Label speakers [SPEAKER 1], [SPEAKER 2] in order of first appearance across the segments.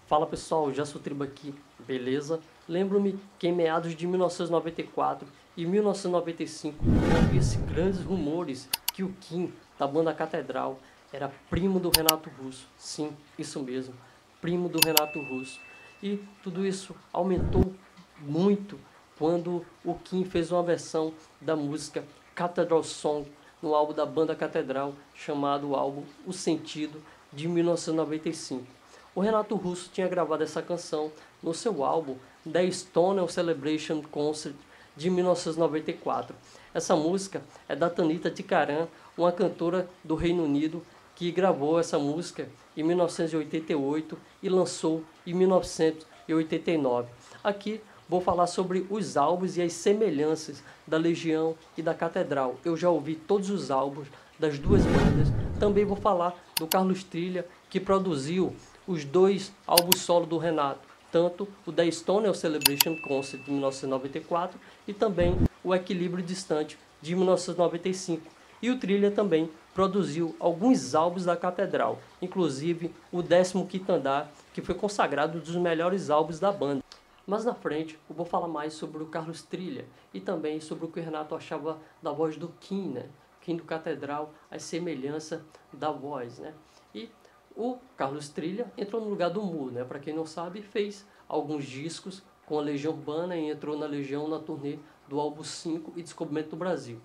[SPEAKER 1] Fala pessoal, Jassotribo aqui, beleza? Lembro-me que em meados de 1994 e 1995 havia-se grandes rumores que o Kim, da banda Catedral, era primo do Renato Russo. Sim, isso mesmo, primo do Renato Russo. E tudo isso aumentou muito quando o Kim fez uma versão da música Cathedral Song no álbum da banda Catedral, chamado o álbum O Sentido, de 1995. O Renato Russo tinha gravado essa canção no seu álbum The Stoner Celebration Concert de 1994. Essa música é da Tanita Tikaram, uma cantora do Reino Unido que gravou essa música em 1988 e lançou em 1989. Aqui vou falar sobre os álbuns e as semelhanças da Legião e da Catedral. Eu já ouvi todos os álbuns das duas bandas. Também vou falar do Carlos Trilha, que produziu os dois álbuns solo do Renato, tanto o The Stoner Celebration Concert de 1994 e também o Equilíbrio Distante de 1995. E o Trilha também produziu alguns álbuns da Catedral, inclusive o 15º Andar, que foi consagrado um dos melhores álbuns da banda. Mas na frente eu vou falar mais sobre o Carlos Trilha e também sobre o que o Renato achava da voz do Kim, né? Kim do Catedral, a semelhança da voz, né? E o Carlos Trilha entrou no lugar do Mu, né? Para quem não sabe, fez alguns discos com a Legião Urbana e entrou na Legião na turnê do álbum 5 e Descobrimento do Brasil.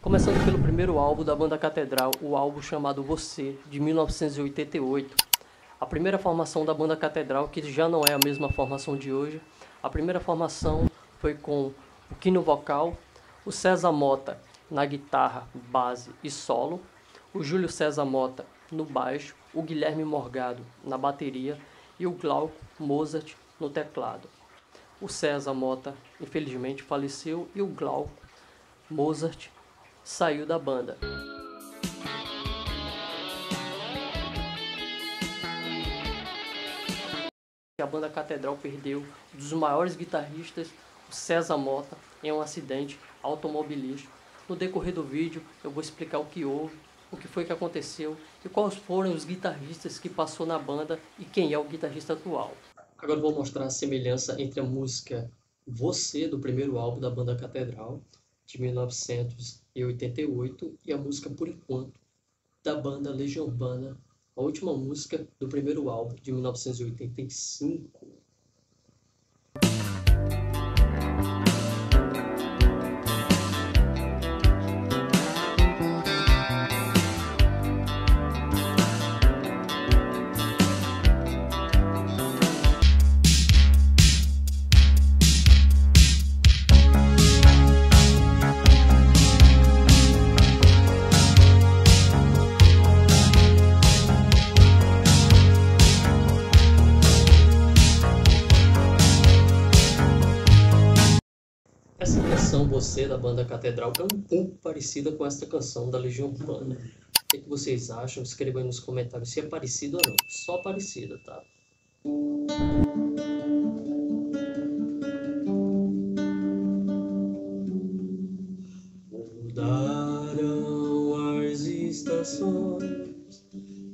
[SPEAKER 1] Começando pelo primeiro álbum da banda Catedral, o álbum chamado Você, de 1988. A primeira formação da banda Catedral, que já não é a mesma formação de hoje. A primeira formação foi com o Kim no vocal, o César Mota na guitarra, base e solo, o Júlio César Mota no baixo, o Guilherme Morgado na bateria e o Glauco Mozart no teclado. O César Mota, infelizmente, faleceu e o Glauco Mozart saiu da banda. A banda Catedral perdeu um dos maiores guitarristas, o César Mota, em um acidente automobilístico. No decorrer do vídeo eu vou explicar o que houve, o que foi que aconteceu e quais foram os guitarristas que passou na banda e quem é o guitarrista atual. Agora eu vou mostrar a semelhança entre a música Você, do primeiro álbum da banda Catedral, de 1988, e a música Por Enquanto, da banda Legião Urbana, a última música do primeiro álbum, de 1985. Essa canção Você, da banda Catedral, é um pouco parecida com essa canção da Legião Urbana. O que vocês acham? Escrevam aí nos comentários se é parecido ou não. Só parecida, tá? Mudaram as estações,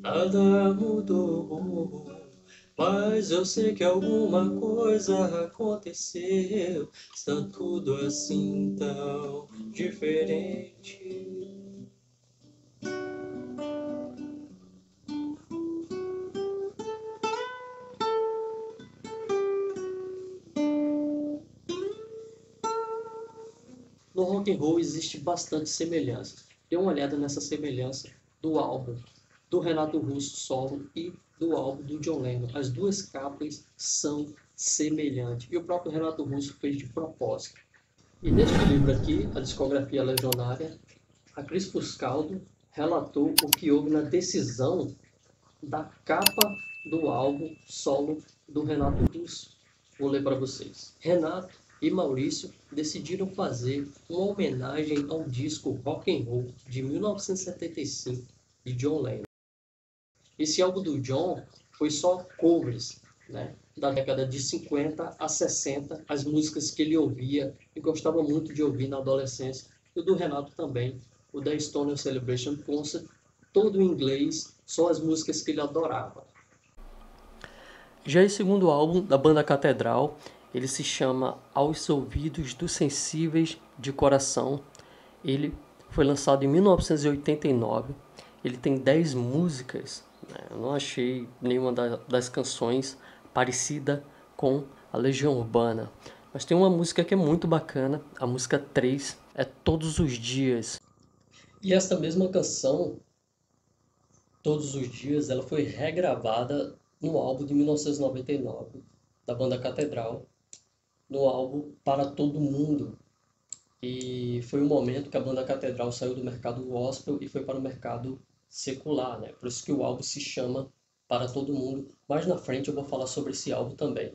[SPEAKER 1] nada mudou. Mas eu sei que alguma coisa aconteceu, está tudo assim tão diferente. No rock and roll existe bastante semelhança. Dê uma olhada nessa semelhança do álbum do Renato Russo solo e do álbum do John Lennon. As duas capas são semelhantes e o próprio Renato Russo fez de propósito. E neste livro aqui, a discografia legionária, a Cris Fuscaldo relatou o que houve na decisão da capa do álbum solo do Renato Russo. Vou ler para vocês. Renato e Maurício decidiram fazer uma homenagem ao disco Rock and Roll de 1975 de John Lennon. Esse álbum do John foi só covers, né, da década de 50 a 60, as músicas que ele ouvia e gostava muito de ouvir na adolescência. E o do Renato também, o The Stoner Celebration Concert, todo em inglês, só as músicas que ele adorava. Já esse segundo álbum da banda Catedral, ele se chama Aos Ouvidos dos Sensíveis de Coração. Ele foi lançado em 1989. Ele tem 10 músicas. Eu não achei nenhuma das canções parecida com a Legião Urbana. Mas tem uma música que é muito bacana, a música 3, é Todos os Dias. E essa mesma canção, Todos os Dias, ela foi regravada no álbum de 1999, da banda Catedral, no álbum Para Todo Mundo. E foi um momento que a banda Catedral saiu do mercado gospel e foi para o mercado secular, né? Por isso que o álbum se chama Para Todo Mundo. Mais na frente eu vou falar sobre esse álbum também.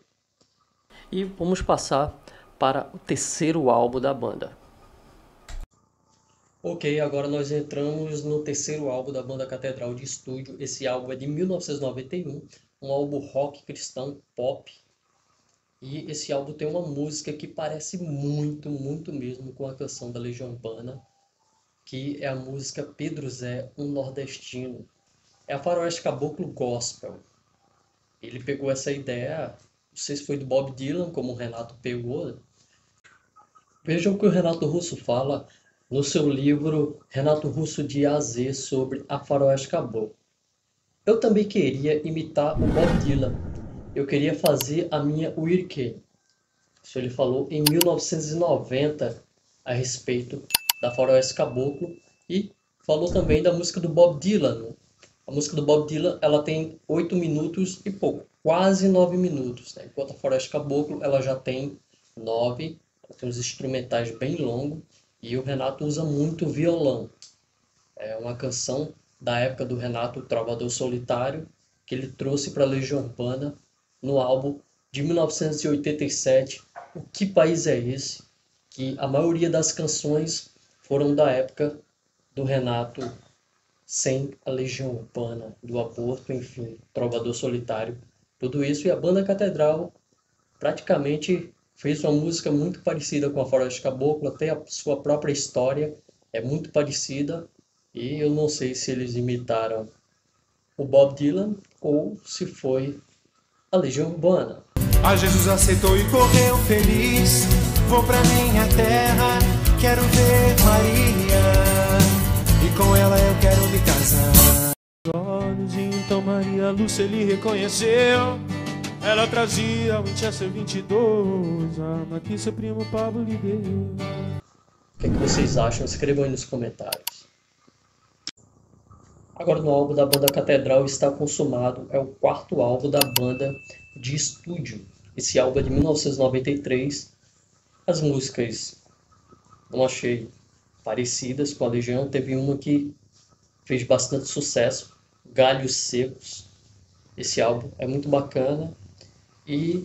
[SPEAKER 1] E vamos passar para o terceiro álbum da banda. Ok, agora nós entramos no terceiro álbum da banda Catedral de estúdio. Esse álbum é de 1991, um álbum rock cristão pop. E esse álbum tem uma música que parece muito, muito mesmo com a canção da Legião Urbana, que é a música Pedro Zé, um nordestino. É a faroeste caboclo gospel. Ele pegou essa ideia, não sei se foi do Bob Dylan, como o Renato pegou, né? Vejam o que o Renato Russo fala no seu livro Renato Russo de A a Z sobre a faroeste caboclo. Eu também queria imitar o Bob Dylan. Eu queria fazer a minha Wirke. Isso ele falou em 1990 a respeito da faroeste caboclo e falou também da música do Bob Dylan. A música do Bob Dylan ela tem 8 minutos e pouco, quase 9 minutos, né? Enquanto a faroeste caboclo ela já tem 9, ela tem uns instrumentais bem longos e o Renato usa muito violão. É uma canção da época do Renato, o Trovador Solitário, que ele trouxe para a Legião Urbana no álbum de 1987, O Que País é Esse? Que a maioria das canções foram da época do Renato sem a Legião Urbana, do aborto, enfim, Trovador Solitário, tudo isso. E a banda Catedral praticamente fez uma música muito parecida com a Faroeste Caboclo, até a sua própria história é muito parecida, e eu não sei se eles imitaram o Bob Dylan ou se foi a Legião Urbana.
[SPEAKER 2] A Jesus aceitou e correu feliz. Vou pra minha terra, quero ver Maria, e com ela eu quero me casar. Olhos, então Maria Lúcia ele reconheceu. Ela trazia o Winchester 22, a arma que seu primo Pablo lhe deu.
[SPEAKER 1] O que vocês acham? Escrevam aí nos comentários. Agora no álbum da banda Catedral está consumado, é o quarto álbum da banda de estúdio. Esse álbum é de 1993. As músicas não achei parecidas com a Legião. Teve uma que fez bastante sucesso, Galhos Secos. Esse álbum é muito bacana e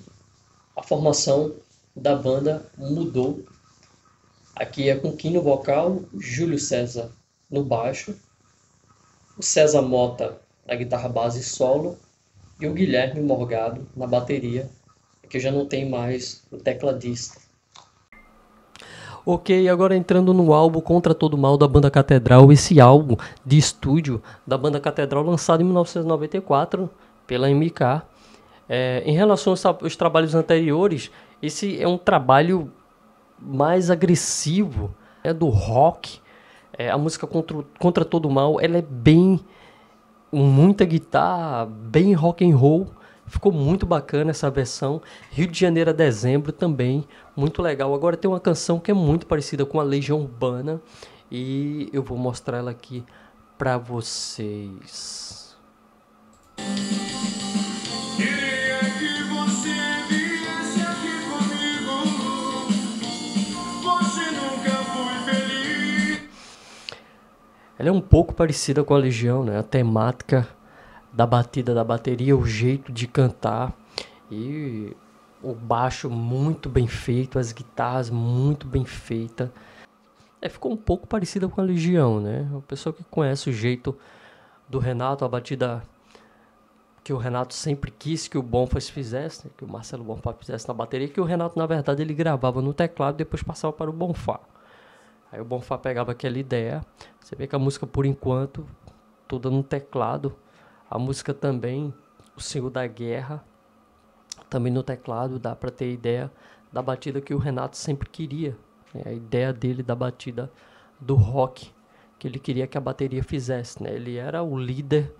[SPEAKER 1] a formação da banda mudou. Aqui é com Kim no vocal, Júlio César no baixo, o César Mota na guitarra base solo e o Guilherme Morgado na bateria, que já não tem mais o tecladista. Ok, agora entrando no álbum Contra Todo Mal da banda Catedral, esse álbum de estúdio da banda Catedral lançado em 1994 pela MK. Em relação aos trabalhos anteriores, esse é um trabalho mais agressivo, é do rock. A música Contra Todo Mal, ela é bem, muita guitarra, bem rock and roll. Ficou muito bacana essa versão. Rio de Janeiro a Dezembro também, muito legal. Agora tem uma canção que é muito parecida com a Legião Urbana e eu vou mostrar ela aqui pra vocês.
[SPEAKER 2] Queria que você viesse aqui comigo. Você nunca foi feliz.
[SPEAKER 1] Ela é um pouco parecida com a Legião, né? A temática da batida da bateria, o jeito de cantar e o baixo muito bem feito, as guitarras muito bem feitas. Ficou um pouco parecida com a Legião, né? A pessoa que conhece o jeito do Renato, a batida que o Renato sempre quis que o Bonfá fizesse, né? Que o Marcelo Bonfá fizesse na bateria, que o Renato, na verdade, ele gravava no teclado e depois passava para o Bonfá. Aí o Bonfá pegava aquela ideia. Você vê que a música, por enquanto, toda no teclado. A música também, O Senhor da Guerra, Também no teclado dá para ter ideia da batida que o Renato sempre queria, né? A ideia dele da batida do rock, que ele queria que a bateria fizesse, né? Ele era o líder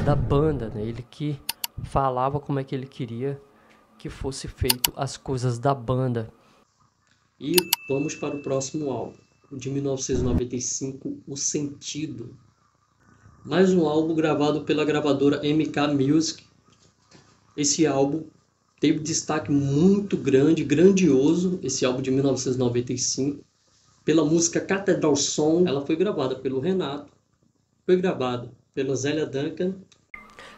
[SPEAKER 1] da banda, né? Ele que falava como é que ele queria que fosse feito as coisas da banda. E vamos para o próximo álbum, o de 1995, O Sentido. Mais um álbum gravado pela gravadora MK Music. Esse álbum teve destaque muito grandioso, esse álbum de 1995, pela música Cathedral Song. Ela foi gravada pelo Renato, foi gravada pela Zélia Duncan.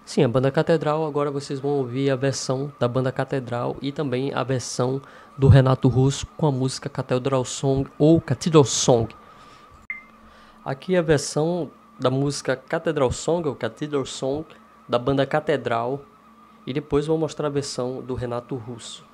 [SPEAKER 1] Sim, a banda Catedral, agora vocês vão ouvir a versão da banda Catedral e também a versão do Renato Russo com a música Cathedral Song ou Cathedral Song. Aqui é a versão da música Cathedral Song ou Cathedral Song da banda Catedral e depois vou mostrar a versão do Renato Russo.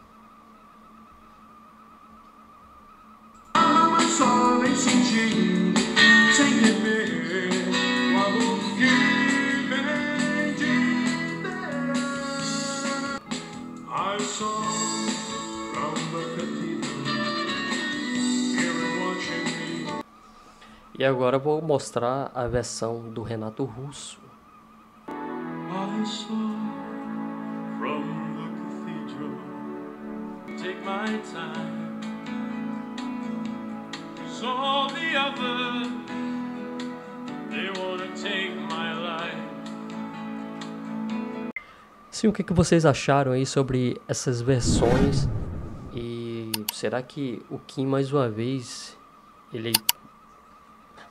[SPEAKER 1] E agora vou mostrar a versão do Renato Russo. I saw from the cathedral, take my time, 'cause all the others, they wanna take my life. Sim, o que vocês acharam aí sobre essas versões? E será que o Kim mais uma vez ele...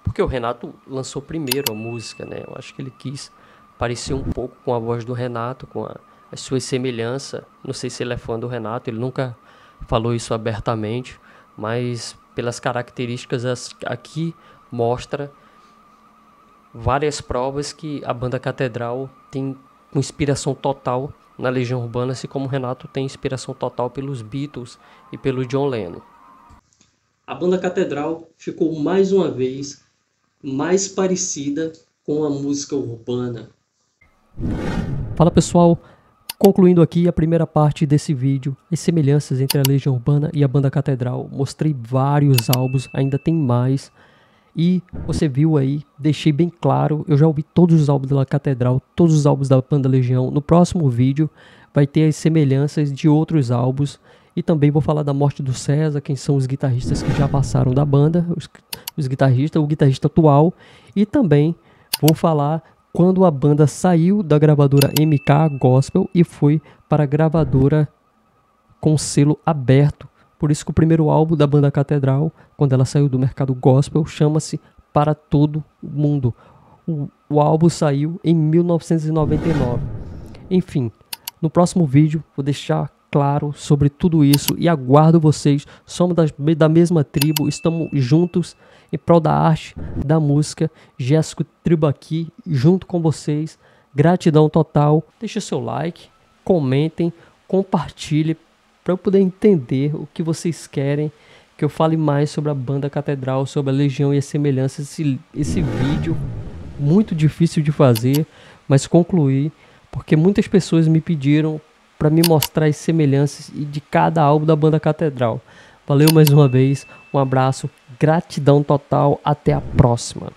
[SPEAKER 1] Porque o Renato lançou primeiro a música, né? Eu acho que ele quis parecer um pouco com a voz do Renato, com as suas semelhanças. Não sei se ele é fã do Renato, ele nunca falou isso abertamente, mas pelas características aqui mostra várias provas que a banda Catedral tem uma inspiração total na Legião Urbana, assim como o Renato tem inspiração total pelos Beatles e pelo John Lennon. A banda Catedral ficou mais uma vez mais parecida com a música urbana. Fala pessoal, concluindo aqui a primeira parte desse vídeo, as semelhanças entre a Legião Urbana e a banda Catedral. Mostrei vários álbuns, ainda tem mais. E você viu aí, deixei bem claro, eu já ouvi todos os álbuns da Catedral, todos os álbuns da banda Legião. No próximo vídeo vai ter as semelhanças de outros álbuns. E também vou falar da morte do César, quem são os guitarristas que já passaram da banda, os guitarristas, o guitarrista atual. E também vou falar quando a banda saiu da gravadora MK Gospel e foi para a gravadora com selo aberto. Por isso que o primeiro álbum da banda Catedral, quando ela saiu do mercado gospel, chama-se Para Todo Mundo. O álbum saiu em 1999. Enfim, no próximo vídeo vou deixar claro sobre tudo isso e aguardo vocês. Somos da mesma tribo, estamos juntos em prol da arte, da música. Jéssico Tribo aqui, junto com vocês. Gratidão total. Deixe seu like, comentem, compartilhe para eu poder entender o que vocês querem que eu fale mais sobre a banda Catedral, sobre a Legião e as semelhanças. Esse vídeo muito difícil de fazer, mas concluí porque muitas pessoas me pediram para me mostrar as semelhanças de cada álbum da banda Catedral. Valeu mais uma vez, um abraço, gratidão total, até a próxima.